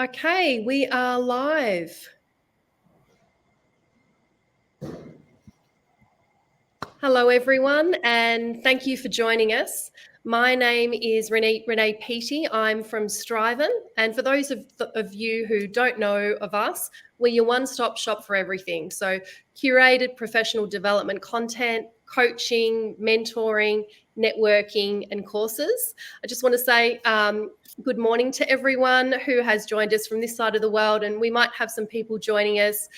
Okay, we are live. Hello, everyone, and thank you for joining us. My name is Renee Peaty. I'm from Striven, and for those of you who don't know of us, we're your one-stop shop for everything. So curated professional development content, coaching, mentoring, networking, and courses. I just want to say good morning to everyone who has joined us from this side of the world, and we might have some people joining us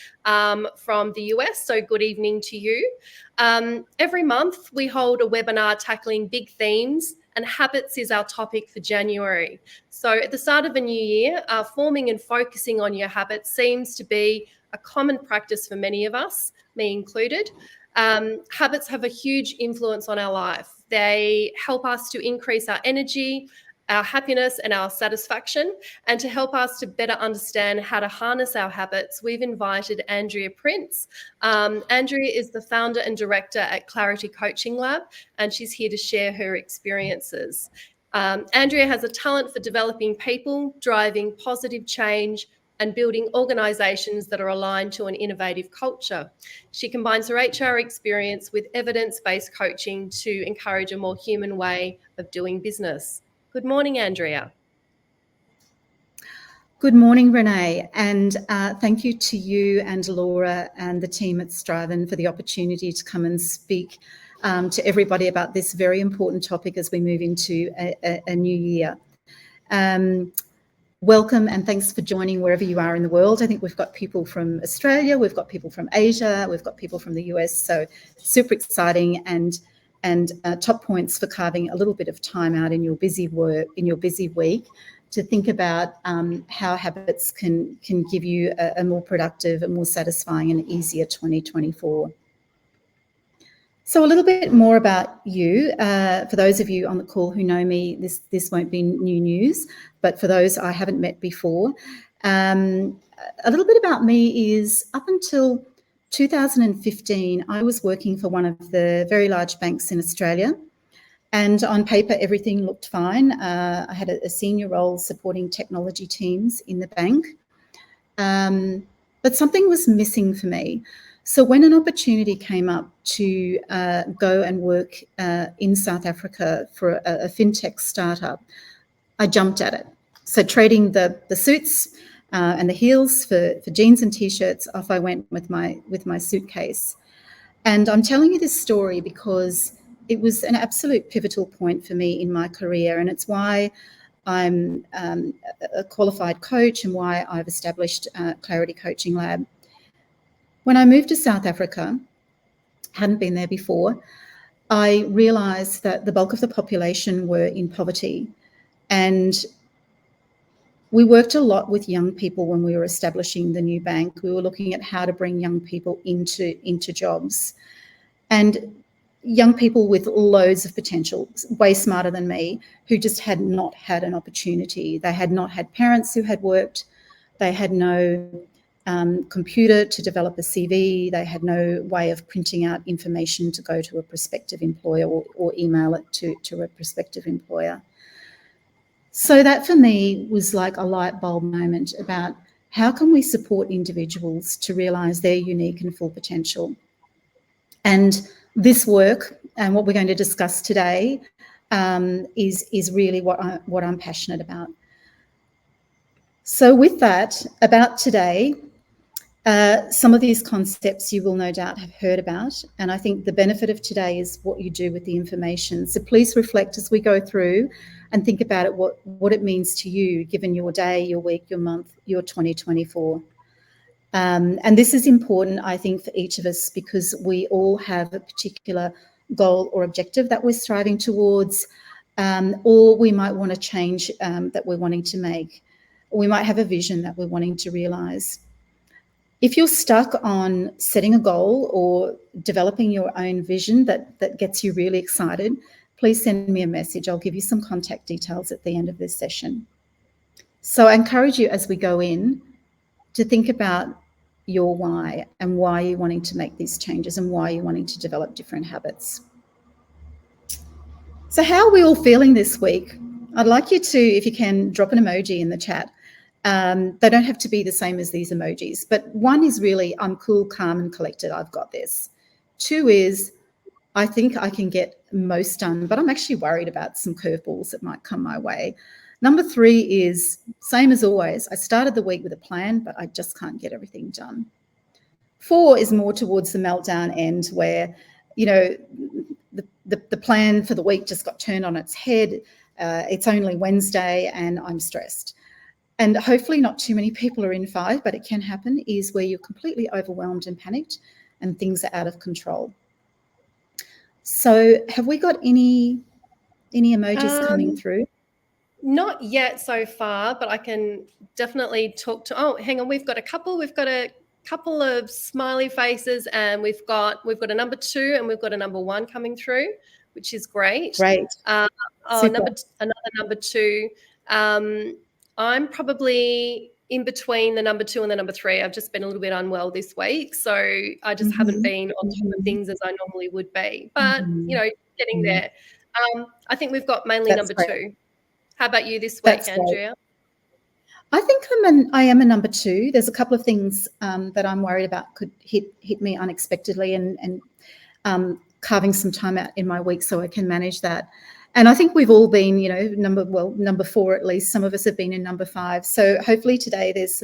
from the US, so good evening to you. Every month we hold a webinar tackling big themes, and habits is our topic for January. So at the start of a new year, forming and focusing on your habits seems to be a common practice for many of us, me included. Habits have a huge influence on our life. They help us to increase our energy, our happiness, and our satisfaction. And to help us to better understand how to harness our habits, we've invited Andrea Prince. Andrea is the founder and director at Clarity Coaching Lab, and she's here to share her experiences. Andrea has a talent for developing people, driving positive change, and building organisations that are aligned to an innovative culture. She combines her HR experience with evidence-based coaching to encourage a more human way of doing business. Good morning, Andrea. Good morning, Renee, and thank you to you and Laura and the team at Striven for the opportunity to come and speak to everybody about this very important topic as we move into a new year. Welcome and thanks for joining wherever you are in the world. I think we've got people from Australia, we've got people from Asia, we've got people from the US, so super exciting and top points for carving a little bit of time out in your busy week to think about how habits can give you a more productive, a more satisfying and easier 2024. So a little bit more about you. For those of you on the call who know me, this won't be new news, but for those I haven't met before, a little bit about me is up until 2015, I was working for one of the very large banks in Australia. And on paper, everything looked fine. I had a senior role supporting technology teams in the bank. But something was missing for me. So when an opportunity came up to go and work in South Africa for a fintech startup, I jumped at it. So trading the suits and the heels for jeans and t-shirts, off I went with my suitcase. And I'm telling you this story because it was an absolute pivotal point for me in my career, and it's why I'm a qualified coach and why I've established Clarity Coaching Lab. When I moved to South Africa, hadn't been there before, I realised that the bulk of the population were in poverty, and we worked a lot with young people when we were establishing the new bank. We were looking at how to bring young people into jobs, and young people with loads of potential, way smarter than me, who just had not had an opportunity. They had not had parents who had worked. They had no computer to develop a CV. They had no way of printing out information to go to a prospective employer or email it to a prospective employer. So that for me was like a light bulb moment about how can we support individuals to realise their unique and full potential. And this work and what we're going to discuss today is really what I'm passionate about. So with that, about today, some of these concepts you will no doubt have heard about, and I think the benefit of today is what you do with the information. So please reflect as we go through and think about it, what it means to you, given your day, your week, your month, your 2024. And this is important, I think, for each of us because we all have a particular goal or objective that we're striving towards, or we might want to change that we're wanting to make. We might have a vision that we're wanting to realise. If you're stuck on setting a goal or developing your own vision that gets you really excited, please send me a message. I'll give you some contact details at the end of this session. So I encourage you as we go in to think about your why and why you're wanting to make these changes and why you're wanting to develop different habits. So how are we all feeling this week? I'd like you to, if you can, drop an emoji in the chat. They don't have to be the same as these emojis, but one is really, I'm cool, calm, and collected. I've got this. 2 is, I think I can get most done, but I'm actually worried about some curveballs that might come my way. Number 3 is, same as always, I started the week with a plan, but I just can't get everything done. 4 is more towards the meltdown end, where, you know, the plan for the week just got turned on its head. It's only Wednesday and I'm stressed. And hopefully not too many people are in 5, but it can happen, is where you're completely overwhelmed and panicked and things are out of control. So have we got any emojis coming through? Not yet so far, but I can definitely talk to. Oh, hang on, we've got a couple. We've got a couple of smiley faces, and we've got a number 2 and we've got a number 1 coming through, which is great. Great. Another number 2. I'm probably in between the number 2 and the number 3. I've just been a little bit unwell this week, so I just haven't been on top of things as I normally would be. But you know, getting there. I think we've got mainly That's number great. 2. How about you this week, Andrea? I think I am a number 2. There's a couple of things that I'm worried about could hit me unexpectedly, and carving some time out in my week so I can manage that. And I think we've all been, you know, number 4 at least. Some of us have been in number 5. So hopefully today there's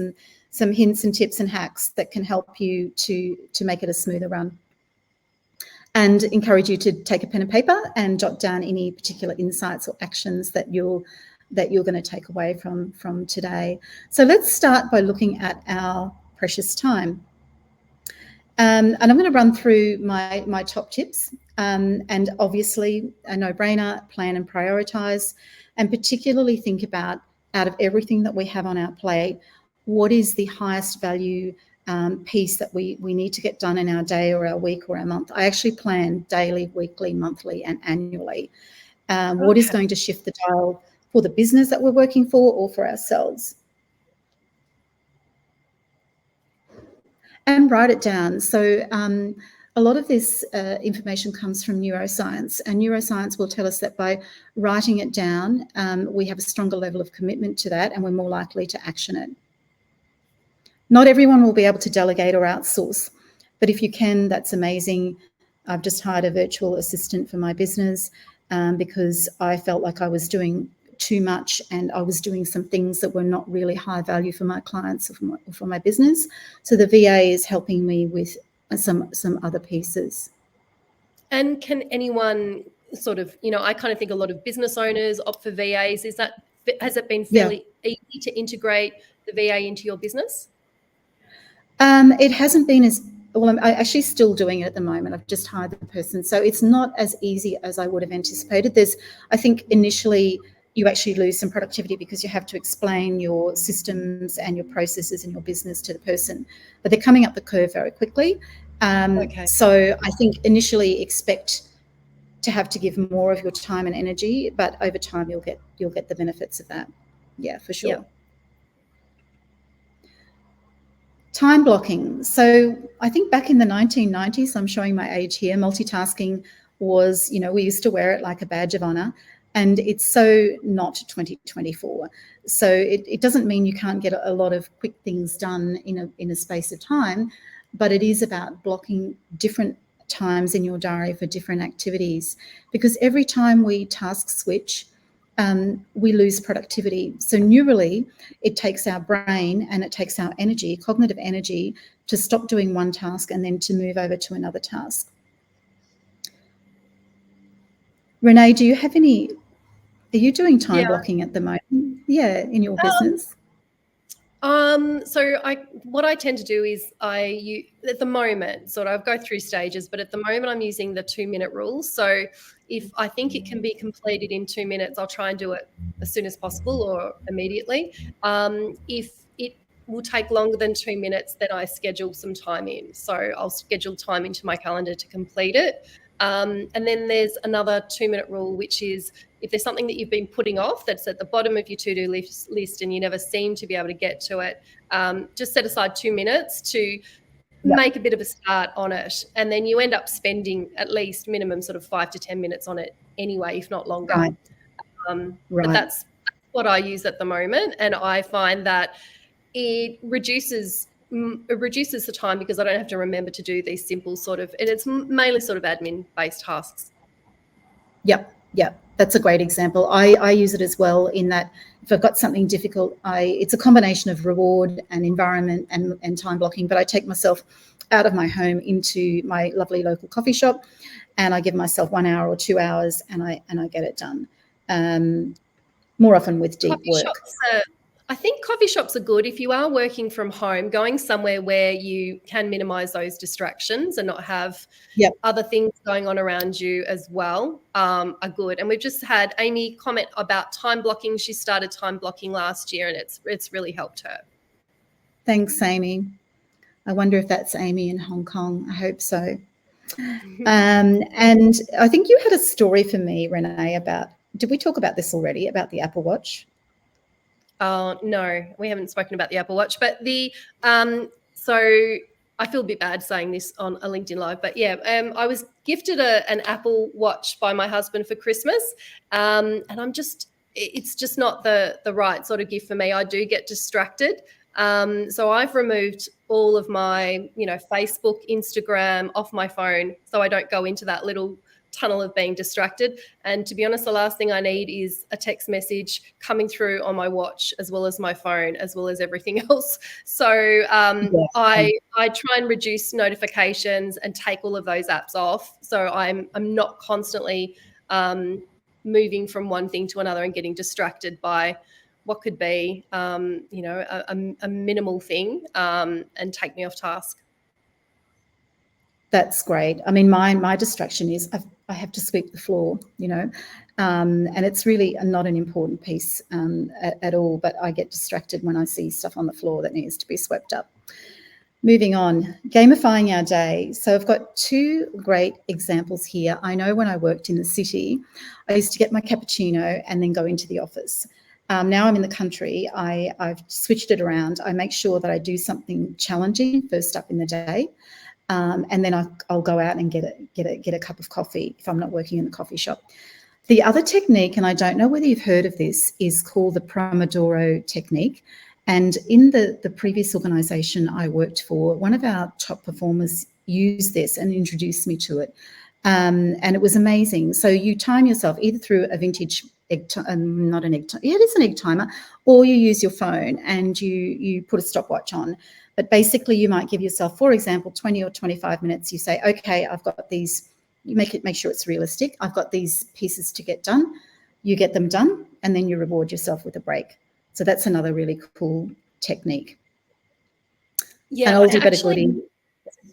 some hints and tips and hacks that can help you to make it a smoother run. And encourage you to take a pen and paper and jot down any particular insights or actions that you're going to take away from today. So let's start by looking at our precious time. And I'm going to run through my top tips, and obviously a no-brainer: plan and prioritize, and particularly think about, out of everything that we have on our plate, what is the highest value piece that we need to get done in our day or our week or our month. I actually plan daily, weekly, monthly, and annually. What is going to shift the dial for the business that we're working for or for ourselves? And write it down. So a lot of this information comes from neuroscience, and neuroscience will tell us that by writing it down, we have a stronger level of commitment to that, and we're more likely to action it. Not everyone will be able to delegate or outsource, but if you can, that's amazing. I've just hired a virtual assistant for my business because I felt like I was doing too much, and I was doing some things that were not really high value for my clients or for my business. So the VA is helping me with some other pieces. And can anyone sort of, you know, I kind of think a lot of business owners opt for VAs. Has it been fairly easy to integrate the VA into your business? It hasn't been as well. I'm actually still doing it at the moment. I've just hired the person, so it's not as easy as I would have anticipated. I think initially you actually lose some productivity because you have to explain your systems and your processes and your business to the person, but they're coming up the curve very quickly. So I think initially expect to have to give more of your time and energy, but over time you'll get the benefits of that. Yeah, for sure. Yep. Time blocking. So I think back in the 1990s, I'm showing my age here, multitasking was, you know, we used to wear it like a badge of honor, and it's so not 2024. So it doesn't mean you can't get a lot of quick things done in a space of time, but it is about blocking different times in your diary for different activities, because every time we task switch, we lose productivity. So neurally, it takes our brain and it takes our energy, cognitive energy, to stop doing one task and then to move over to another task. Renee, do you have are you doing time blocking at the moment? Yeah, in your business? So what I tend to do is at the moment, sort of, I go through stages, but at the moment I'm using the 2-minute rule. So if I think it can be completed in 2 minutes, I'll try and do it as soon as possible or immediately. If it will take longer than 2 minutes, then I schedule some time in. So I'll schedule time into my calendar to complete it. And then there's another 2-minute rule, which is if there's something that you've been putting off that's at the bottom of your to-do list and you never seem to be able to get to it, just set aside 2 minutes to make a bit of a start on it. And then you end up spending at least minimum sort of 5 to 10 minutes on it anyway, if not longer. Right. But that's what I use at the moment, and I find that it reduces the time because I don't have to remember to do these simple sort of, and it's mainly sort of admin based tasks. Yep, yep. That's a great example. I use it as well in that if I've got something difficult, it's a combination of reward and environment and time blocking, but I take myself out of my home into my lovely local coffee shop and I give myself 1 hour or 2 hours and I get it done. More often with deep work. I think coffee shops are good if you are working from home, going somewhere where you can minimize those distractions and not have other things going on around you as well, are good. And we've just had Amy comment about time blocking. She started time blocking last year and it's really helped her. Thanks, Amy. I wonder if that's Amy in Hong Kong. I hope so. And I think you had a story for me, Renee, about, did we talk about this already, about the Apple Watch? No, we haven't spoken about the Apple Watch, but so I feel a bit bad saying this on a LinkedIn Live, but yeah, I was gifted an Apple Watch by my husband for Christmas, and it's just not the right sort of gift for me. I do get distracted. So I've removed all of my, Facebook, Instagram off my phone so I don't go into that little tunnel of being distracted. And to be honest, the last thing I need is a text message coming through on my watch as well as my phone as well as everything else. So I try and reduce notifications and take all of those apps off, so I'm not constantly moving from one thing to another and getting distracted by what could be a minimal thing and take me off task. That's great. I mean, my distraction is I have to sweep the floor, and it's really not an important piece at all, but I get distracted when I see stuff on the floor that needs to be swept up. Moving on, gamifying our day. So I've got two great examples here. I know when I worked in the city, I used to get my cappuccino and then go into the office. Now I'm in the country, I've switched it around. I make sure that I do something challenging first up in the day. And then I'll go out and get a cup of coffee if I'm not working in the coffee shop. The other technique, and I don't know whether you've heard of this, is called the Pomodoro technique. And in the previous organisation I worked for, one of our top performers used this and introduced me to it. And it was amazing. So you time yourself either through a vintage not an egg timer. Yeah, it is an egg timer, or you use your phone and you put a stopwatch on. But basically, you might give yourself, for example, 20 or 25 minutes. You say, okay, I've got these. You make sure it's realistic. I've got these pieces to get done. You get them done, and then you reward yourself with a break. So that's another really cool technique. Yeah, actually,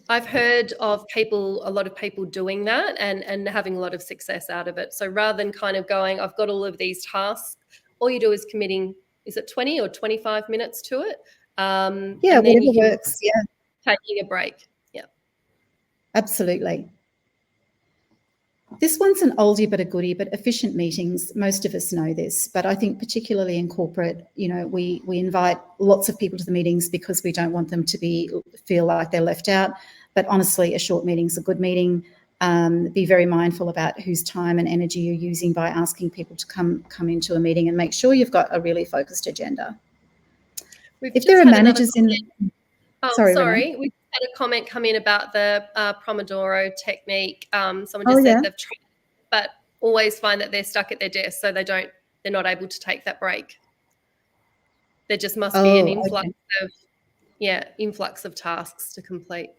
I've heard of a lot of people doing that and having a lot of success out of it. So rather than kind of going, I've got all of these tasks, all you do is committing, is it 20 or 25 minutes to it? Yeah, and then whatever works. Yeah, taking a break. Yeah, absolutely. This one's an oldie but a goodie, but efficient meetings, most of us know this, but I think particularly in corporate, we invite lots of people to the meetings because we don't want them to feel like they're left out. But honestly, a short meeting's a good meeting. Be very mindful about whose time and energy you're using by asking people to come into a meeting, and make sure you've got a really focused agenda. If there are managers in the... Sorry. We had a comment come in about the Pomodoro technique. Someone just said they've tried, but always find that they're stuck at their desk, so they're not able to take that break. There just must be an influx of tasks to complete.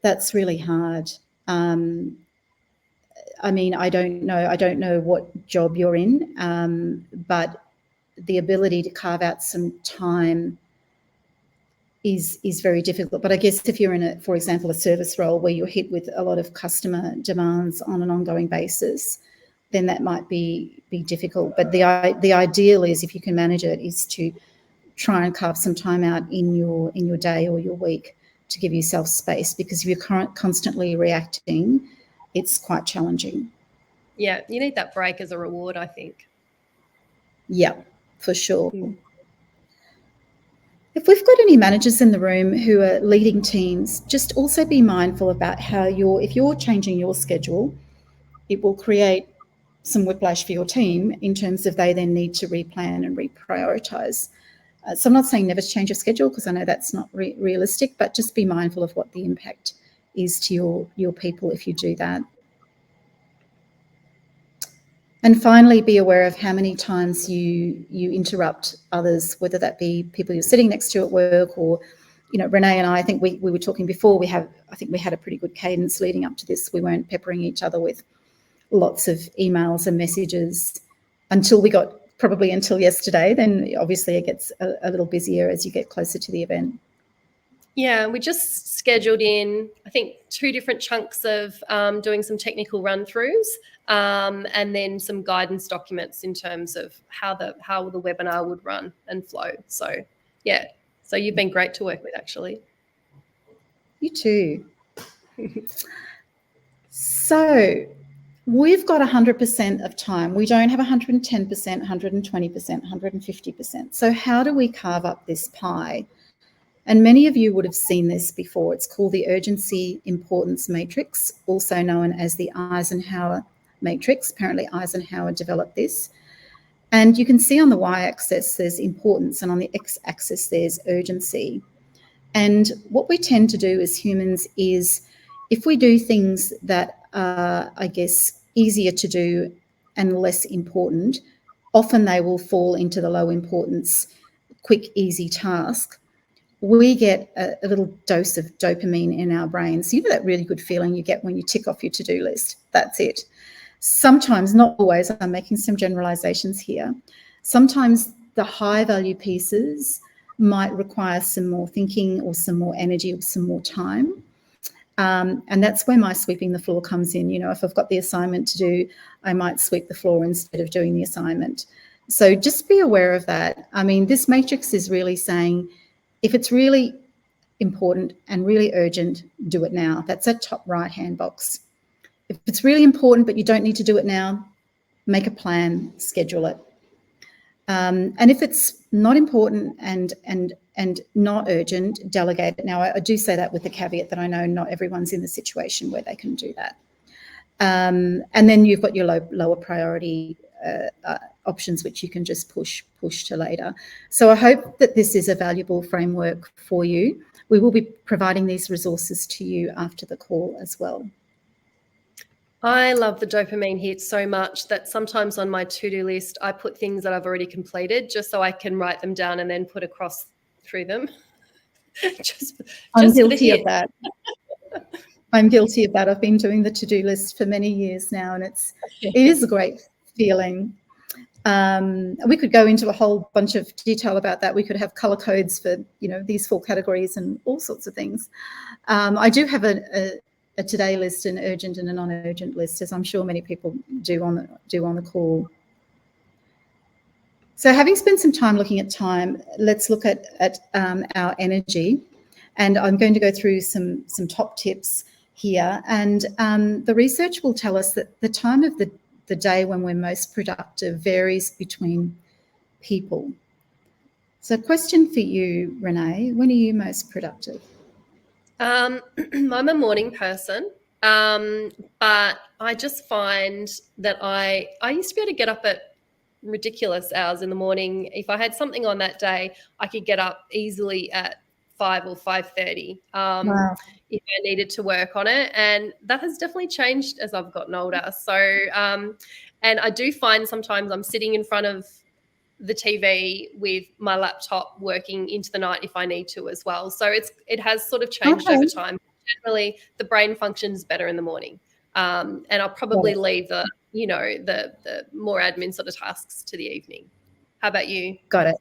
That's really hard. I mean, I don't know what job you're in, but the ability to carve out some time is very difficult. But I guess if you're in for example, a service role where you're hit with a lot of customer demands on an ongoing basis, then that might be difficult. But the ideal is, if you can manage it, is to try and carve some time out in your day or your week to give yourself space, because if you're constantly reacting, it's quite challenging. Yeah, you need that break as a reward, I think. Yeah, for sure. If we've got any managers in the room who are leading teams, just also be mindful about how if you're changing your schedule, it will create some whiplash for your team in terms of they then need to replan and reprioritize. So I'm not saying never change your schedule, because I know that's not realistic, but just be mindful of what the impact is to your people if you do that. And finally, be aware of how many times you interrupt others, whether that be people you're sitting next to at work, or, you know, Renee and I think we were talking before, I think we had a pretty good cadence leading up to this. We weren't peppering each other with lots of emails and messages until yesterday. Then obviously it gets a little busier as you get closer to the event. Yeah, we just scheduled in, I think, 2 different chunks of doing some technical run-throughs, and then some guidance documents in terms of how the webinar would run and flow. So yeah, so you've been great to work with, actually. You too. So we've got 100% of time. We don't have 110%, 120%, 150%. So how do we carve up this pie? And many of you would have seen this before. It's called the Urgency Importance Matrix, also known as the Eisenhower Matrix. Apparently Eisenhower developed this. And you can see on the y-axis there's importance, and on the x-axis there's urgency. And what we tend to do as humans is, if we do things that are, I guess, easier to do and less important, often they will fall into the low importance, quick, easy task. We get a little dose of dopamine in our brains. You know that really good feeling you get when you tick off your to-do list? That's it. Sometimes, not always, I'm making some generalizations here. Sometimes the high value pieces might require some more thinking or some more energy or some more time. And that's where my sweeping the floor comes in. You know, if I've got the assignment to do, I might sweep the floor instead of doing the assignment. So just be aware of that. I mean, this matrix is really saying, if it's really important and really urgent, do it now. That's that top right-hand box. If it's really important but you don't need to do it now, make a plan, schedule it. And if it's not important and not urgent, delegate it. Now, I do say that with the caveat that I know not everyone's in the situation where they can do that. And then you've got your lower priority options, which you can just push to later. So I hope that this is a valuable framework for you. We will be providing these resources to you after the call as well. I love the dopamine hit so much that sometimes on my to-do list, I put things that I've already completed just so I can write them down and then put across through them. I'm guilty of that. I'm guilty of that. I've been doing the to-do list for many years now, and it is a great feeling. We could go into a whole bunch of detail about that. We could have color codes for, you know, these 4 categories and all sorts of things. I do have a today list, an urgent and a non-urgent list, as I'm sure many people do on the call. So having spent some time looking at time, let's look at our energy. And I'm going to go through some top tips here. And the research will tell us that the time of the day when we're most productive varies between people. So question for you, Renee, when are you most productive? I'm a morning person, but I just find that I used to be able to get up at ridiculous hours in the morning. If I had something on that day, I could get up easily at 5 or 5:30 Wow. if I needed to work on it. And that has definitely changed as I've gotten older. So, and I do find sometimes I'm sitting in front of the TV with my laptop working into the night if I need to as well. So it has sort of changed over time. Generally, the brain functions better in the morning. And I'll probably leave the more admin sort of tasks to the evening. How about you? Got it.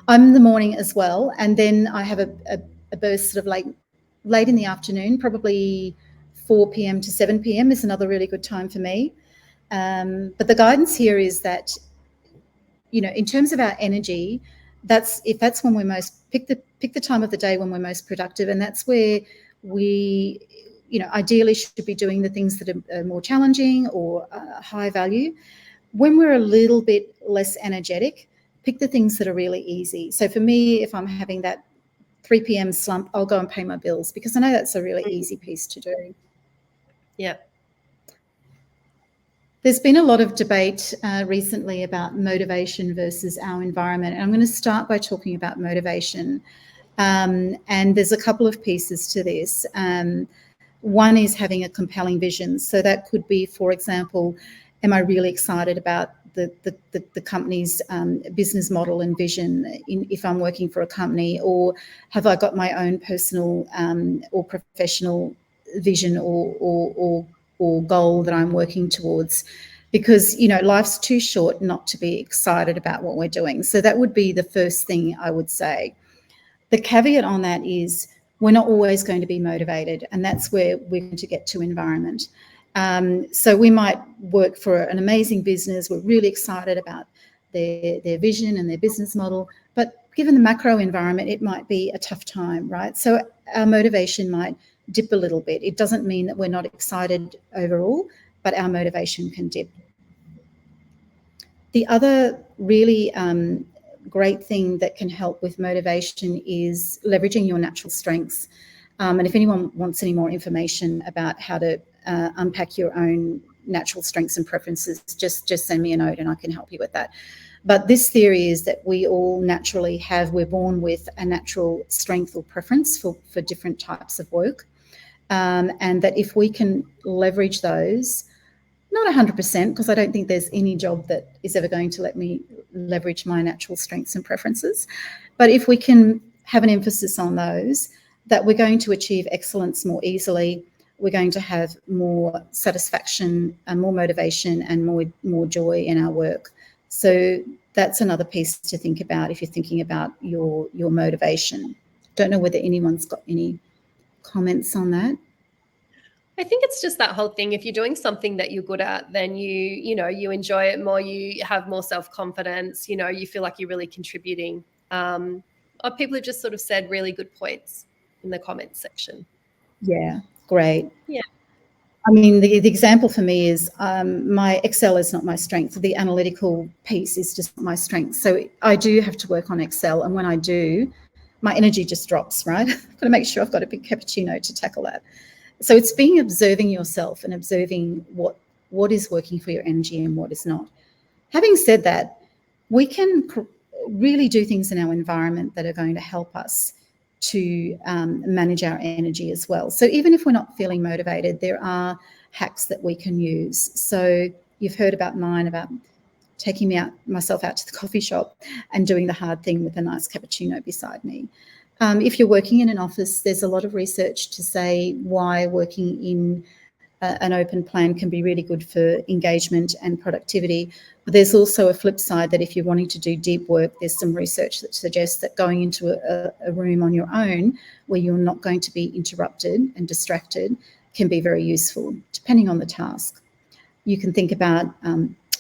I'm in the morning as well. And then I have a burst sort of like late in the afternoon, probably 4 p.m. to 7 p.m. is another really good time for me. But the guidance here is that, you know, in terms of our energy, that's when we're most pick the time of the day when we're most productive, and that's where we, you know, ideally should be doing the things that are more challenging or high value. When we're a little bit less energetic, pick the things that are really easy. So for me, if I'm having that 3 p.m. slump, I'll go and pay my bills because I know that's a really easy piece to do. Yeah. There's been a lot of debate recently about motivation versus our environment. And I'm going to start by talking about motivation. And there's a couple of pieces to this. One is having a compelling vision. So that could be, for example, am I really excited about the company's business model and vision if I'm working for a company, or have I got my own personal or professional vision or goal that I'm working towards? Because, you know, life's too short not to be excited about what we're doing. So that would be the first thing I would say. The caveat on that is we're not always going to be motivated, and that's where we're going to get to environment. So we might work for an amazing business. We're really excited about their vision and their business model, but given the macro environment, it might be a tough time, right? So our motivation might dip a little bit. It doesn't mean that we're not excited overall, but our motivation can dip. The other really great thing that can help with motivation is leveraging your natural strengths. And if anyone wants any more information about how to unpack your own natural strengths and preferences, just send me a note and I can help you with that. But this theory is that we all naturally we're born with a natural strength or preference for different types of work. And that if we can leverage those, not 100%, because I don't think there's any job that is ever going to let me leverage my natural strengths and preferences. But if we can have an emphasis on those, that we're going to achieve excellence more easily, we're going to have more satisfaction and more motivation and more joy in our work. So that's another piece to think about if you're thinking about your motivation. Don't know whether anyone's got any comments on that. I think it's just that whole thing. If you're doing something that you're good at, then you enjoy it more. You have more self-confidence. You know, you feel like you're really contributing. People have just sort of said really good points in the comments section. Yeah, great. Yeah. I mean, the example for me is my Excel is not my strength. The analytical piece is just my strength. So I do have to work on Excel. And when I do, my energy just drops, right? I've got to make sure I've got a big cappuccino to tackle that. So it's observing yourself and observing what is working for your energy and what is not. Having said that, we can really do things in our environment that are going to help us to manage our energy as well. So even if we're not feeling motivated, there are hacks that we can use. So you've heard about mine, about taking myself out to the coffee shop and doing the hard thing with a nice cappuccino beside me. If you're working in an office, there's a lot of research to say why working in an open plan can be really good for engagement and productivity. But there's also a flip side that if you're wanting to do deep work, there's some research that suggests that going into a room on your own where you're not going to be interrupted and distracted can be very useful, depending on the task. You can think about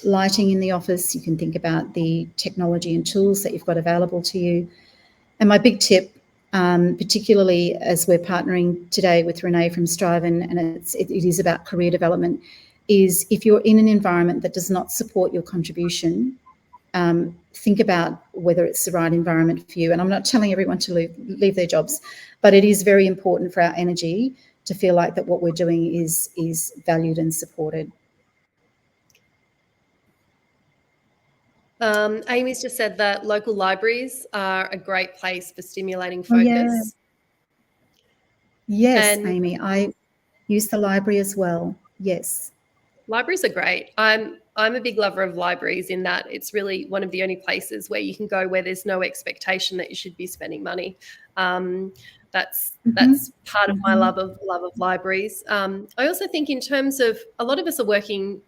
lighting in the office. You can think about the technology and tools that you've got available to you. And my big tip, particularly as we're partnering today with Renee from Strivin, and it is about career development, is if you're in an environment that does not support your contribution, think about whether it's the right environment for you. And I'm not telling everyone to leave their jobs, but it is very important for our energy to feel like that what we're doing is valued and supported. Amy's just said that local libraries are a great place for stimulating focus. Oh, yeah. Yes, and Amy, I use the library as well. Yes. Libraries are great. I'm a big lover of libraries in that it's really one of the only places where you can go where there's no expectation that you should be spending money. That's part of my love of libraries. I also think in terms of a lot of us are working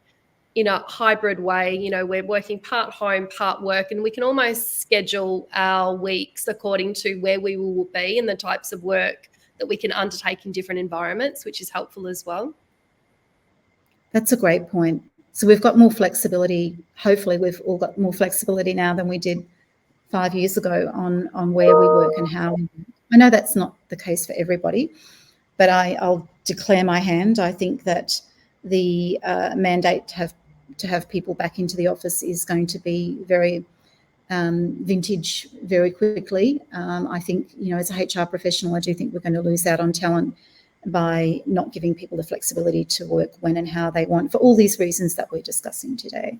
in a hybrid way. You know, we're working part home, part work, and we can almost schedule our weeks according to where we will be and the types of work that we can undertake in different environments, which is helpful as well. That's a great point. So we've got more flexibility. Hopefully we've all got more flexibility now than we did 5 years ago on where we work and how. I know that's not the case for everybody, but I'll declare my hand. I think that the mandate to have people back into the office is going to be very vintage very quickly. I think, you know, as a HR professional, I do think we're going to lose out on talent by not giving people the flexibility to work when and how they want, for all these reasons that we're discussing today.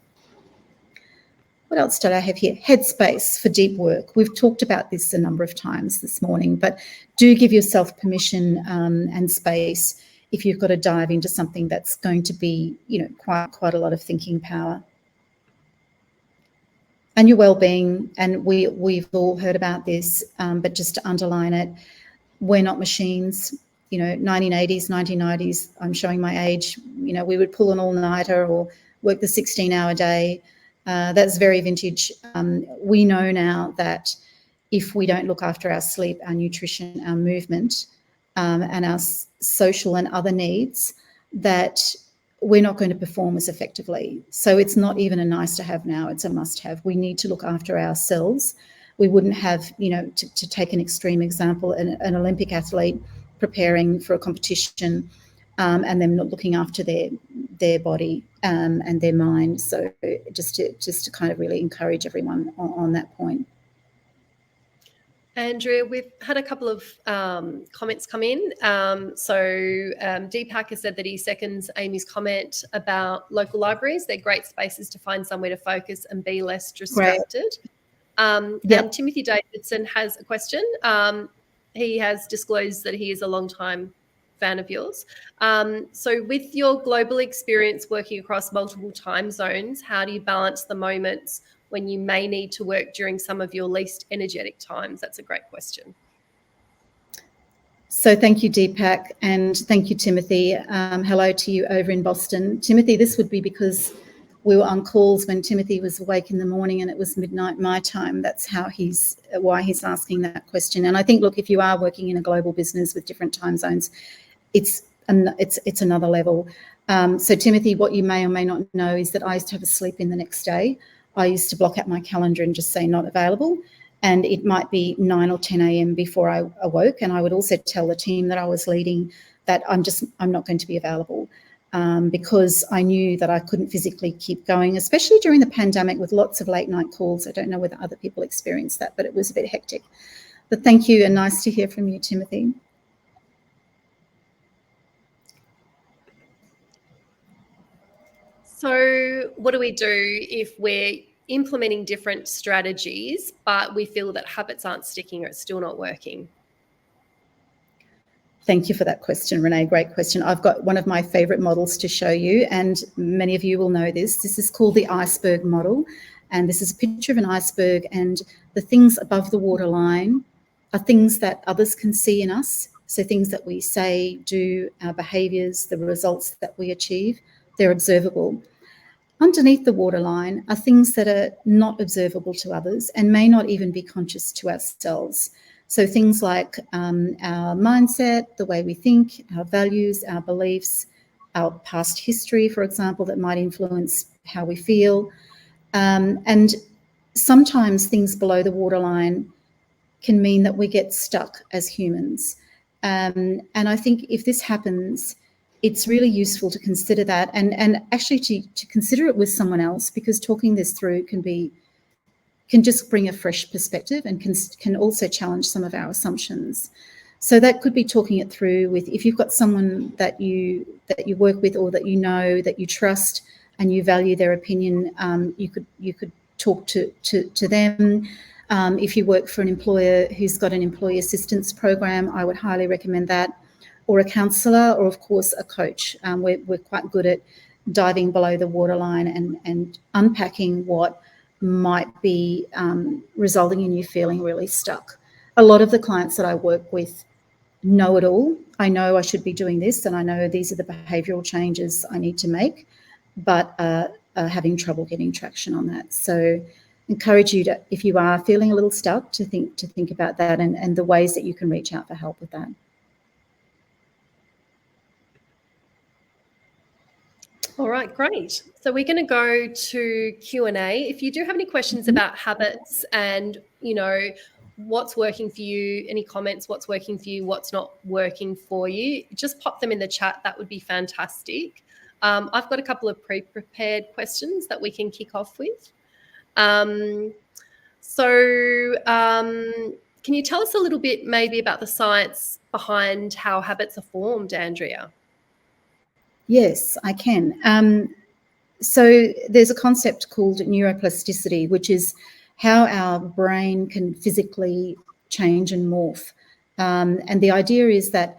What else did I have here? Headspace for deep work. We've talked about this a number of times this morning, but do give yourself permission and space if you've got to dive into something that's going to be, quite a lot of thinking power. And your well-being, and we've all heard about this, but just to underline it, we're not machines. 1980s, 1990s, I'm showing my age, we would pull an all-nighter or work the 16-hour day. That's very vintage. We know now that if we don't look after our sleep, our nutrition, our movement, and our social and other needs, that we're not going to perform as effectively. So it's not even a nice to have now, it's a must have. We need to look after ourselves. We wouldn't have, to take an extreme example, an Olympic athlete preparing for a competition and them not looking after their body and their mind. So just to kind of really encourage everyone on that point. Andrea, we've had a couple of comments come in. Deepak has said that he seconds Amy's comment about local libraries. They're great spaces to find somewhere to focus and be less distracted. And Timothy Davidson has a question. He has disclosed that he is a long-time fan of yours. So with your global experience working across multiple time zones, how do you balance the moments when you may need to work during some of your least energetic times? That's a great question. So thank you, Deepak, and thank you, Timothy. Hello to you over in Boston. Timothy, this would be because we were on calls when Timothy was awake in the morning and it was midnight my time. That's why he's asking that question. And I think, look, if you are working in a global business with different time zones, it's another level. So Timothy, what you may or may not know is that I used to have a sleep in the next day. I used to block out my calendar and just say not available. And it might be 9 or 10 a.m. before I awoke. And I would also tell the team that I was leading that I'm not going to be available because I knew that I couldn't physically keep going, especially during the pandemic with lots of late night calls. I don't know whether other people experienced that, but it was a bit hectic. But thank you, and nice to hear from you, Timothy. So what do we do if we're implementing different strategies, but we feel that habits aren't sticking or it's still not working? Thank you for that question, Renee. Great question. I've got one of my favourite models to show you, and many of you will know this. This is called the iceberg model, and this is a picture of an iceberg, and the things above the waterline are things that others can see in us. So things that we say, do, our behaviours, the results that we achieve, they're observable. Underneath the waterline are things that are not observable to others and may not even be conscious to ourselves. So things like our mindset, the way we think, our values, our beliefs, our past history, for example, that might influence how we feel. And sometimes things below the waterline can mean that we get stuck as humans. And I think if this happens, it's really useful to consider that and actually to consider it with someone else, because talking this through can just bring a fresh perspective and can also challenge some of our assumptions. So that could be talking it through with, if you've got someone that you work with or that you know, that you trust and you value their opinion, you could talk to them. If you work for an employer who's got an employee assistance program, I would highly recommend that, or a counsellor, or of course a coach. We're quite good at diving below the waterline and unpacking what might be resulting in you feeling really stuck. A lot of the clients that I work with know it all. I know I should be doing this, and I know these are the behavioural changes I need to make, but are having trouble getting traction on that. So encourage you to, if you are feeling a little stuck, to think about that and the ways that you can reach out for help with that. All right, great. So we're going to go to Q&A. If you do have any questions about habits and, what's working for you, any comments, what's working for you, what's not working for you, just pop them in the chat. That would be fantastic. I've got a couple of pre-prepared questions that we can kick off with. Can you tell us a little bit maybe about the science behind how habits are formed, Andrea? Yes, I can. So there's a concept called neuroplasticity, which is how our brain can physically change and morph. And the idea is that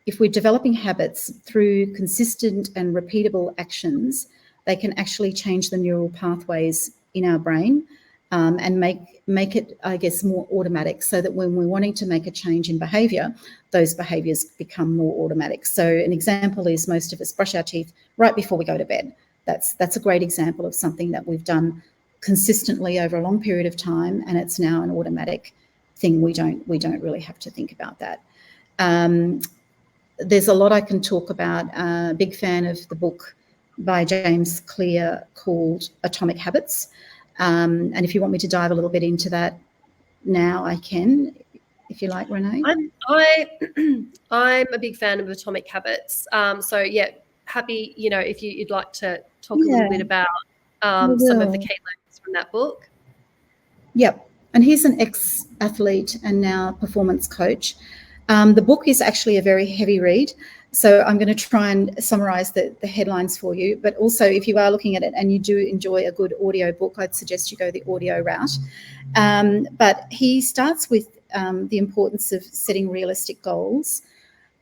if we're developing habits through consistent and repeatable actions, they can actually change the neural pathways in our brain, and make it, I guess, more automatic, so that when we're wanting to make a change in behaviour, those behaviours become more automatic. So an example is most of us brush our teeth right before we go to bed. That's a great example of something that we've done consistently over a long period of time, and it's now an automatic thing. We don't really have to think about that. There's a lot I can talk about. Big fan of the book by James Clear called Atomic Habits. And if you want me to dive a little bit into that now, I can, if you like, Renee. I'm a big fan of Atomic Habits. So yeah, happy, if you'd like to talk a little bit about some of the key learnings from that book. Yep. And he's an ex-athlete and now performance coach. The book is actually a very heavy read, so I'm going to try and summarize the headlines for you. But also, if you are looking at it and you do enjoy a good audio book, I'd suggest you go the audio route. But he starts with the importance of setting realistic goals,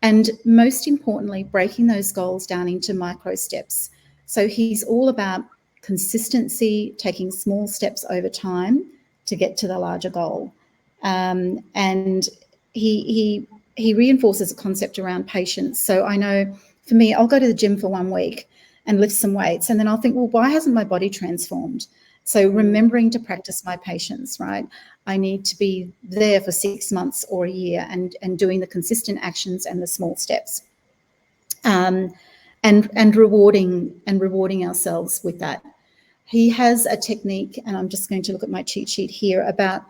and most importantly, breaking those goals down into micro steps. So he's all about consistency, taking small steps over time to get to the larger goal. And he reinforces a concept around patience. So I know for me, I'll go to the gym for 1 week and lift some weights, and then I'll think, well, why hasn't my body transformed? So remembering to practice my patience, right? I need to be there for 6 months or a year, and doing the consistent actions and the small steps, and rewarding ourselves with that. He has a technique, and I'm just going to look at my cheat sheet here, about,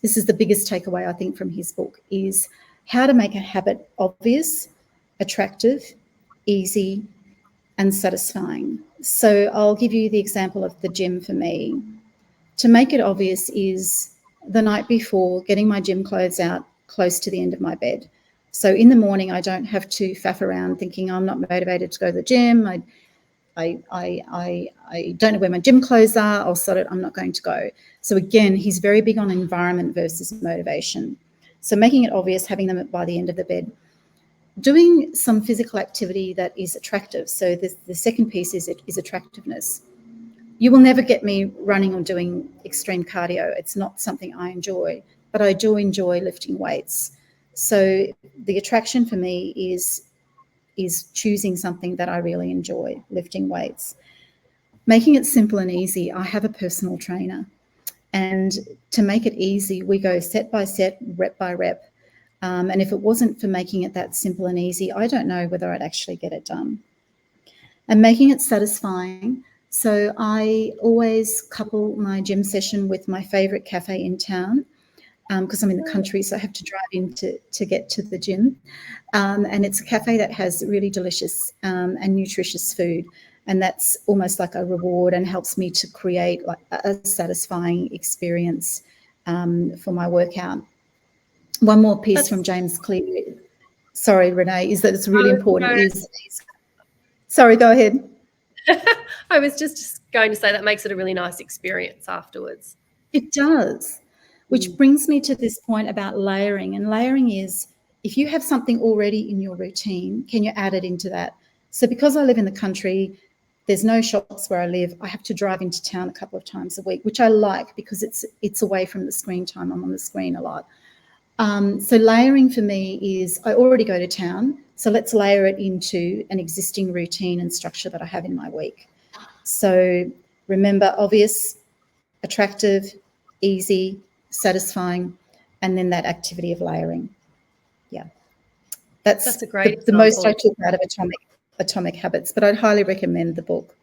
this is the biggest takeaway I think from his book, is how to make a habit obvious, attractive, easy, and satisfying. So I'll give you the example of the gym for me. To make it obvious is the night before, getting my gym clothes out close to the end of my bed. So in the morning, I don't have to faff around thinking I'm not motivated to go to the gym. I don't know where my gym clothes are. I'll sort it. I'm not going to go. So again, he's very big on environment versus motivation. So making it obvious, having them by the end of the bed. Doing some physical activity that is attractive. So the second piece is attractiveness. You will never get me running or doing extreme cardio. It's not something I enjoy, but I do enjoy lifting weights. So the attraction for me is choosing something that I really enjoy, lifting weights. Making it simple and easy. I have a personal trainer, and to make it easy, we go set by set, rep by rep. And if it wasn't for making it that simple and easy, I don't know whether I'd actually get it done. And making it satisfying. So I always couple my gym session with my favourite cafe in town, because I'm in the country, so I have to drive in to get to the gym. And it's a cafe that has really delicious and nutritious food. And that's almost like a reward, and helps me to create like a satisfying experience for my workout. One more piece from James Clear, sorry, Renee, is that it's really important sorry, go ahead. I was just going to say that makes it a really nice experience afterwards. It does, which brings me to this point about layering. And layering is, if you have something already in your routine, can you add it into that? So because I live in the country, there's no shops where I live. I have to drive into town a couple of times a week, which I like because it's away from the screen time. I'm on the screen a lot. So layering for me is, I already go to town, so let's layer it into an existing routine and structure that I have in my week. So remember, obvious, attractive, easy, satisfying, and then that activity of layering. Yeah, that's a great the most I took out of Atomic Habits, but I'd highly recommend the book.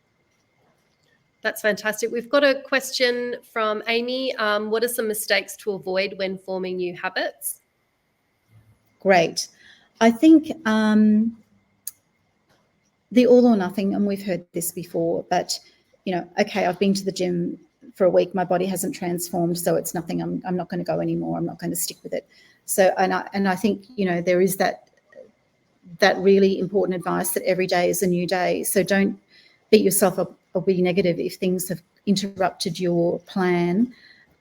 That's fantastic. We've got a question from Amy. What are some mistakes to avoid when forming new habits? Great. I think the all or nothing, and we've heard this before, but, okay, I've been to the gym for a week, my body hasn't transformed, so it's nothing. I'm not going to go anymore. I'm not going to stick with it. So, and I think, you know, there is that really important advice that every day is a new day. So don't beat yourself up or be negative if things have interrupted your plan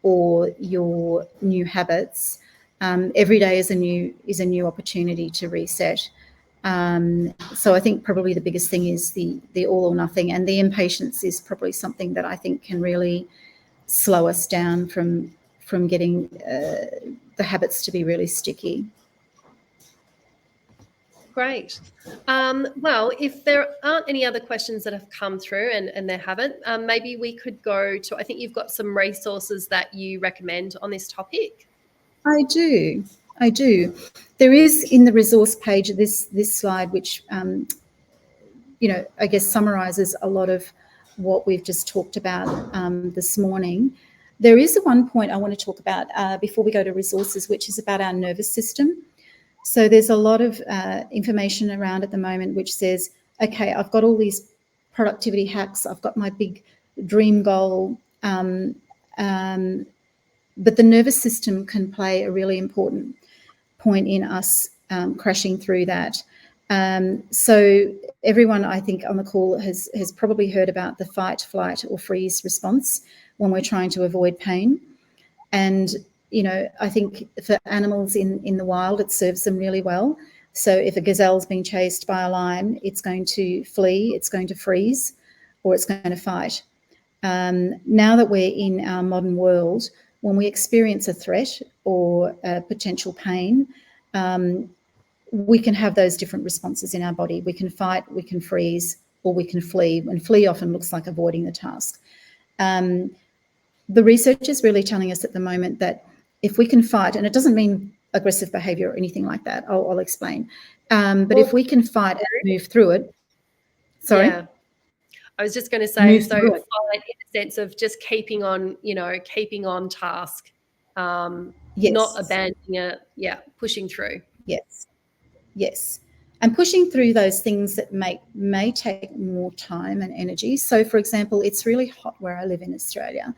or your new habits. Every day is a new opportunity to reset. So I think probably the biggest thing is the all or nothing, and the impatience is probably something that I think can really slow us down from getting the habits to be really sticky. Great. Well, if there aren't any other questions that have come through, and there haven't, maybe we could go to, I think you've got some resources that you recommend on this topic. I do. There is in the resource page this slide, which you know, I guess summarises a lot of what we've just talked about this morning. There is one point I want to talk about before we go to resources, which is about our nervous system. So there's a lot of information around at the moment which says, okay, I've got all these productivity hacks, I've got my big dream goal, but the nervous system can play a really important point in us crashing through that. So everyone, I think, on the call has probably heard about the fight, flight, or freeze response when we're trying to avoid pain. And, you know, I think for animals in the wild, it serves them really well. So if a gazelle's being chased by a lion, it's going to flee, it's going to freeze, or it's going to fight. Now that we're in our modern world, when we experience a threat or a potential pain, we can have those different responses in our body. We can fight, we can freeze, or we can flee. And flee often looks like avoiding the task. The research is really telling us at the moment that if we can fight, and it doesn't mean aggressive behaviour or anything like that, I'll explain. But if we can fight and move through it, sorry? Yeah. I was just going to say, so fight in the sense of just keeping on, you know, keeping on task, not abandoning it, pushing through. Yes. And pushing through those things that may take more time and energy. So, for example, it's really hot where I live in Australia,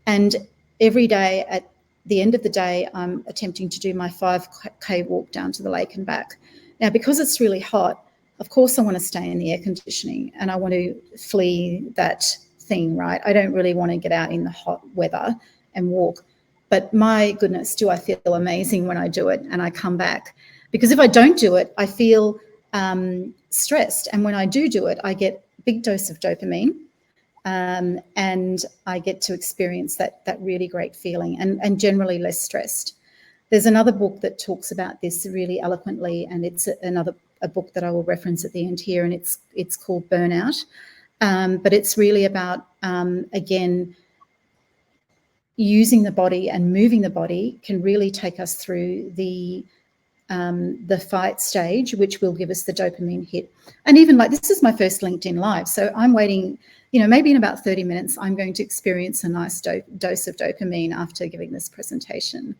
and every day at the end of the day, I'm attempting to do my 5K walk down to the lake and back. Now, because it's really hot, of course I want to stay in the air conditioning and I want to flee that thing, right? I don't really want to get out in the hot weather and walk. But my goodness, do I feel amazing when I do it and I come back. Because if I don't do it, I feel stressed. And when I do it, I get a big dose of dopamine. And I get to experience that really great feeling and generally less stressed. There's another book that talks about this really eloquently, and it's a book that I will reference at the end here, and it's called Burnout. But it's really about, again, using the body and moving the body can really take us through the fight stage, which will give us the dopamine hit. And even like, this is my first LinkedIn Live, so I'm waiting, you know, maybe in about 30 minutes, I'm going to experience a nice dose of dopamine after giving this presentation.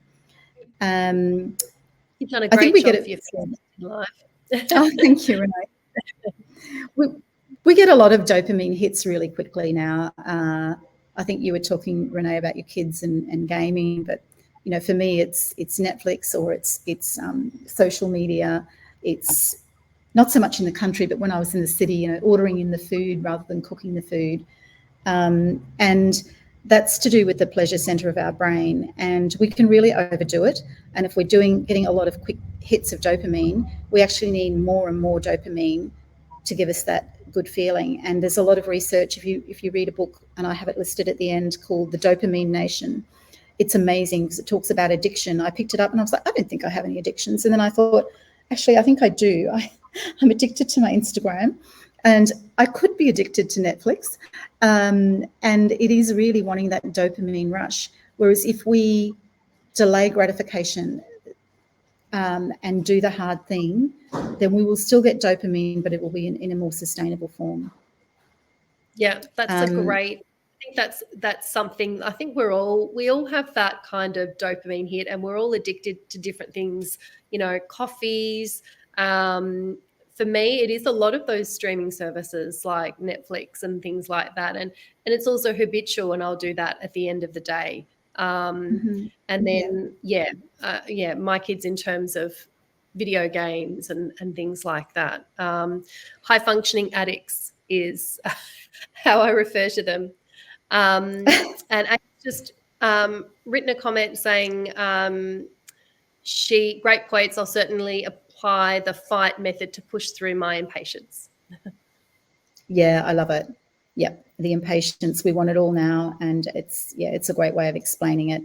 You've done a great job for your LinkedIn Live. Oh, thank you, Renee. We get a lot of dopamine hits really quickly now. I think you were talking, Renee, about your kids and gaming, but you know, for me, it's Netflix or it's social media. It's not so much in the country, but when I was in the city, you know, ordering in the food rather than cooking the food. And that's to do with the pleasure center of our brain. And we can really overdo it. And if we're getting a lot of quick hits of dopamine, we actually need more and more dopamine to give us that good feeling. And there's a lot of research. If you read a book, and I have it listed at the end, called The Dopamine Nation, it's amazing because it talks about addiction. I picked it up and I was like, I don't think I have any addictions. And then I thought, actually, I think I do. I'm addicted to my Instagram, and I could be addicted to Netflix. And it is really wanting that dopamine rush. Whereas if we delay gratification and do the hard thing, then we will still get dopamine, but it will be in a more sustainable form. Yeah, that's a great. I think that's something. I think we all have that kind of dopamine hit, and we're all addicted to different things. You know, coffees, for me, it is a lot of those streaming services like Netflix and things like that. And it's also habitual, and I'll do that at the end of the day. And then, my kids in terms of video games and things like that. High functioning addicts is how I refer to them. And I just written a comment saying, great quotes, I'll certainly apply the fight method to push through my impatience. Yeah, I love it. Yep, the impatience, we want it all now, and it's a great way of explaining it.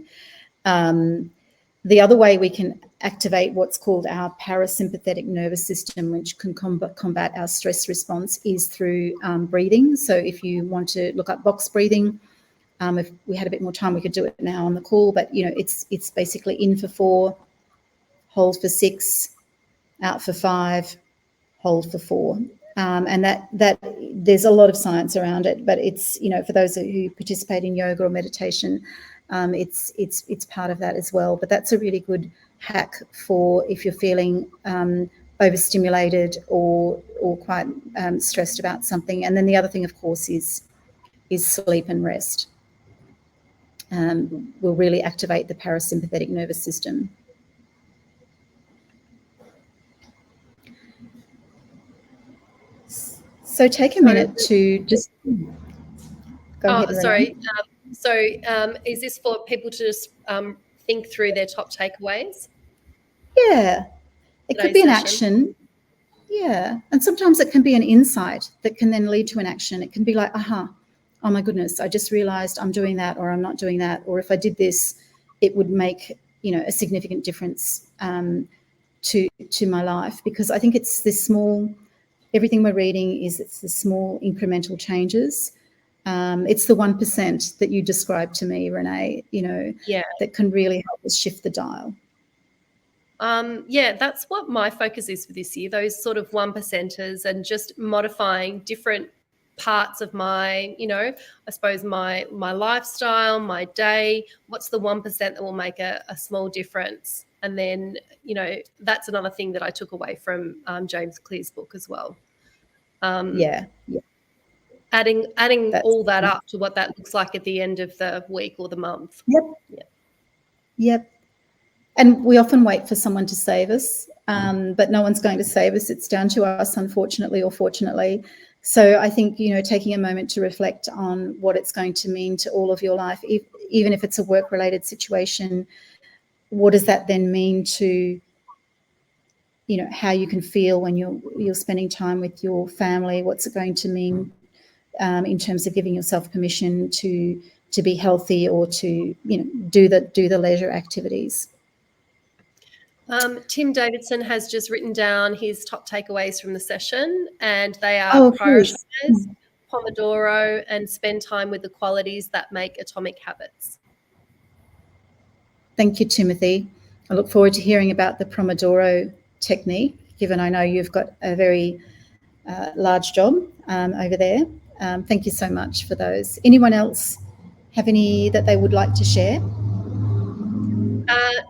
The other way we can activate what's called our parasympathetic nervous system, which can combat our stress response, is through breathing. So if you want to look up box breathing, if we had a bit more time, we could do it now on the call, but it's basically in for 4, hold for 6, out for 5, hold for 4. And that there's a lot of science around it, but it's, for those who participate in yoga or meditation, it's part of that as well. But that's a really good hack for if you're feeling overstimulated or quite stressed about something. And then the other thing, of course, is sleep and rest. Will really activate the parasympathetic nervous system. So take a minute to just go ahead. Sorry. Is this for people to just think through their top takeaways? Yeah, it could be an action. Yeah, and sometimes it can be an insight that can then lead to an action. It can be like, oh my goodness, I just realized I'm doing that, or I'm not doing that, or if I did this, it would make a significant difference to my life. Because I think it's this small. Everything we're reading it's the small incremental changes. It's the 1% that you described to me, Renee, that can really help us shift the dial. That's what my focus is for this year, those sort of 1%ers, and just modifying different parts of my, I suppose my lifestyle, my day. What's the 1% that will make a small difference? And then, that's another thing that I took away from James Clear's book as well. Adding all that up to what that looks like at the end of the week or the month. Yep. And we often wait for someone to save us, but no one's going to save us. It's down to us, unfortunately or fortunately. So I think, taking a moment to reflect on what it's going to mean to all of your life, even if it's a work-related situation, what does that then mean to, how you can feel when you're spending time with your family? What's it going to mean in terms of giving yourself permission to be healthy or to, do the leisure activities? Tim Davidson has just written down his top takeaways from the session, and they are prioritize, Pomodoro, and spend time with the qualities that make atomic habits. Thank you, Timothy. I look forward to hearing about the Pomodoro technique, given I know you've got a very large job over there. Thank you so much for those. Anyone else have any that they would like to share?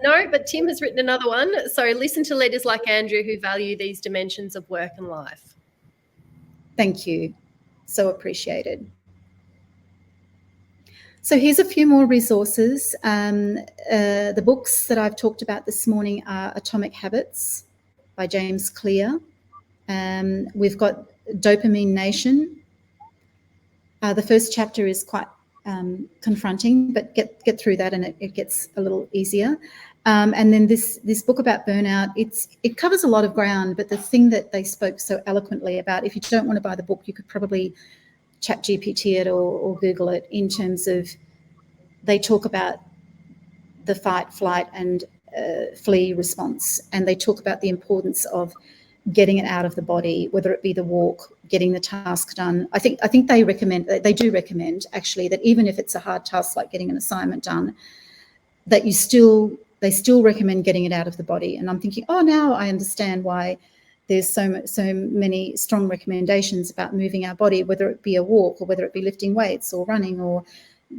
No, but Tim has written another one. So listen to leaders like Andrew who value these dimensions of work and life. Thank you. So appreciated. So here's a few more resources. The books that I've talked about this morning are Atomic Habits by James Clear. We've got Dopamine Nation. The first chapter is quite confronting, but get through that and it gets a little easier. And then this book about burnout, it covers a lot of ground, but the thing that they spoke so eloquently about, if you don't want to buy the book, you could probably ChatGPT it or Google it, in terms of they talk about the fight, flight and flee response, and they talk about the importance of getting it out of the body, whether it be the walk, getting the task done. I think they do recommend actually that even if it's a hard task like getting an assignment done, that they still recommend getting it out of the body. And I'm thinking, now I understand why there's so many strong recommendations about moving our body, whether it be a walk or whether it be lifting weights or running or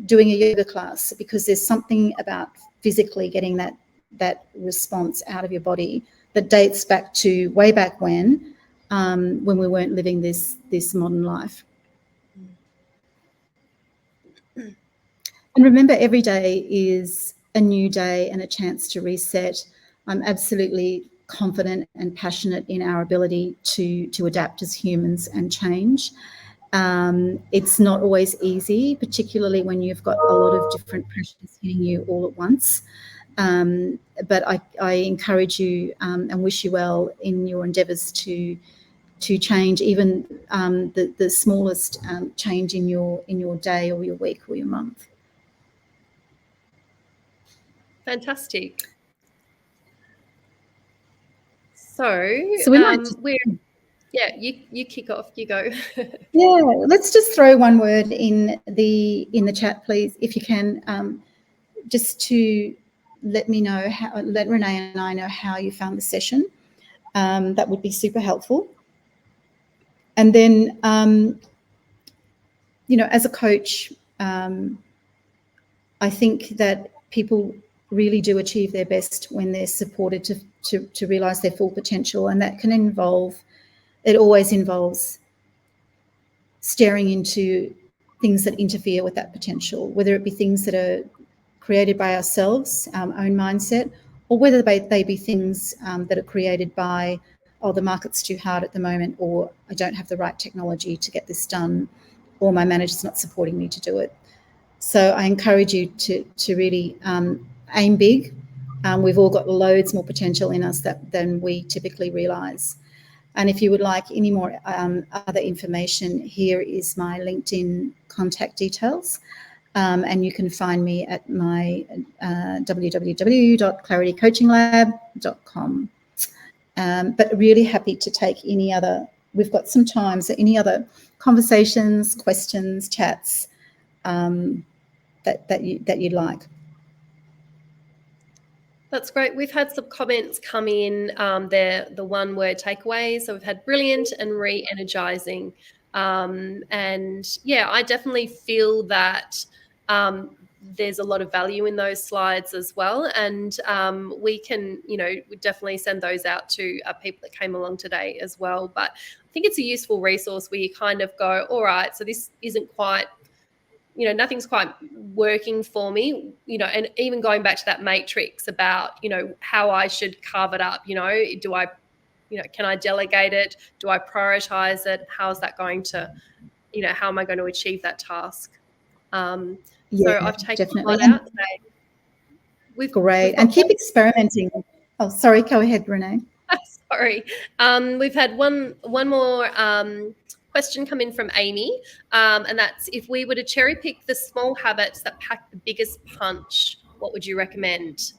doing a yoga class, because there's something about physically getting that response out of your body that dates back to way back when, when we weren't living this modern life. And remember, every day is a new day and a chance to reset. I'm absolutely confident and passionate in our ability to adapt as humans and change. It's not always easy, particularly when you've got a lot of different pressures hitting you all at once. But I encourage you and wish you well in your endeavours to change even the smallest change in your day or your week or your month. Fantastic. So we might just, you kick off. You go. yeah, let's just throw one word in the chat, please, if you can, just to let me know let Renee and I know how you found the session. That would be super helpful. And then, as a coach, I think that people really do achieve their best when they're supported to realise their full potential, and that can it always involves staring into things that interfere with that potential, whether it be things that are created by ourselves, our own mindset, or whether they be things that are created by, oh, the market's too hard at the moment, or I don't have the right technology to get this done, or my manager's not supporting me to do it. So I encourage you to really aim big. We've all got loads more potential in us than we typically realise. And if you would like any more other information, here is my LinkedIn contact details. And you can find me at my www.claritycoachinglab.com. But really happy to take any other, we've got some time, so any other conversations, questions, chats that you'd like. That's great. We've had some comments come in. They're the one-word takeaways. So we've had brilliant and re-energizing. And yeah, I definitely feel that there's a lot of value in those slides as well. And we can, we definitely send those out to people that came along today as well. But I think it's a useful resource where you kind of go, all right, so this isn't quite, nothing's quite working for me, and even going back to that matrix about, how I should carve it up, do I, can I delegate it? Do I prioritize it? How's that going to, how am I going to achieve that task? So I've taken a lot out today. Great. And keep experimenting. Oh, sorry. Go ahead, Renee. Sorry. We've had one more question come in from Amy, and that's, if we were to cherry pick the small habits that pack the biggest punch, what would you recommend?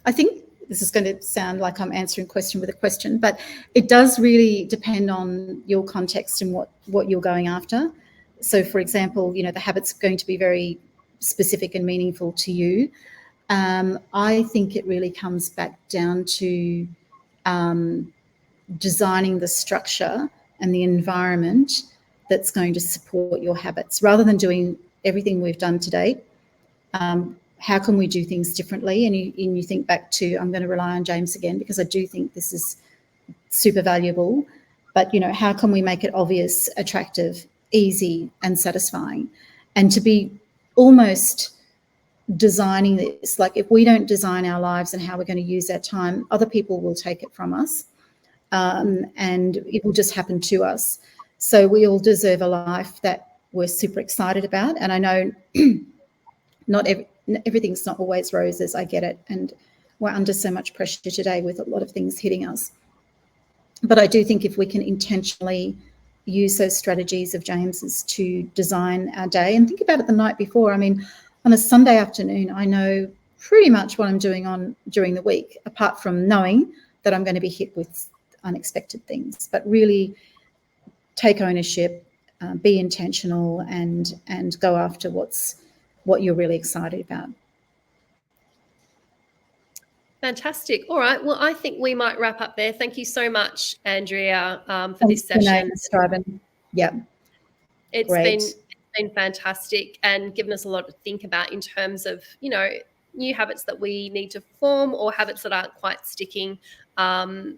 I think this is going to sound like I'm answering a question with a question, but it does really depend on your context and what you're going after. So, for example, the habits are going to be very specific and meaningful to you. I think it really comes back down to designing the structure and the environment that's going to support your habits, rather than doing everything we've done to date. How can we do things differently? And you think back to, I'm going to rely on James again, because I do think this is super valuable. But, how can we make it obvious, attractive, easy, and satisfying? And to be almost designing this, like, if we don't design our lives and how we're going to use our time, other people will take it from us, and it will just happen to us. So we all deserve a life that we're super excited about. And I know everything's not always roses, I get it, and we're under so much pressure today with a lot of things hitting us. But I do think if we can intentionally use those strategies of James's to design our day, and think about it the night before. I mean, on a Sunday afternoon, I know pretty much what I'm doing during the week, apart from knowing that I'm going to be hit with unexpected things. But really take ownership, be intentional, and go after what you're really excited about. Fantastic. All right. Well, I think we might wrap up there. Thank you so much, Andrea, for this session. Yeah. It's been fantastic and given us a lot to think about in terms of, new habits that we need to form or habits that aren't quite sticking.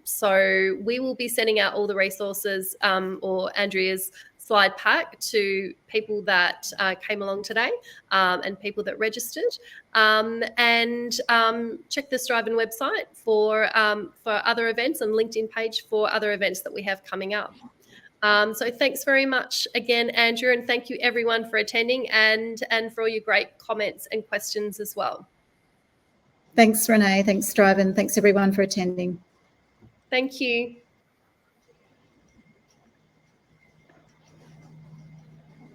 So we will be sending out all the resources or Andrea's slide pack to people that came along today and people that registered. And check the Striving website for other events and LinkedIn page for other events that we have coming up. So thanks very much again, Andrew, and thank you everyone for attending and for all your great comments and questions as well. Thanks, Renee. Thanks, Striving. Thanks, everyone, for attending. Thank you.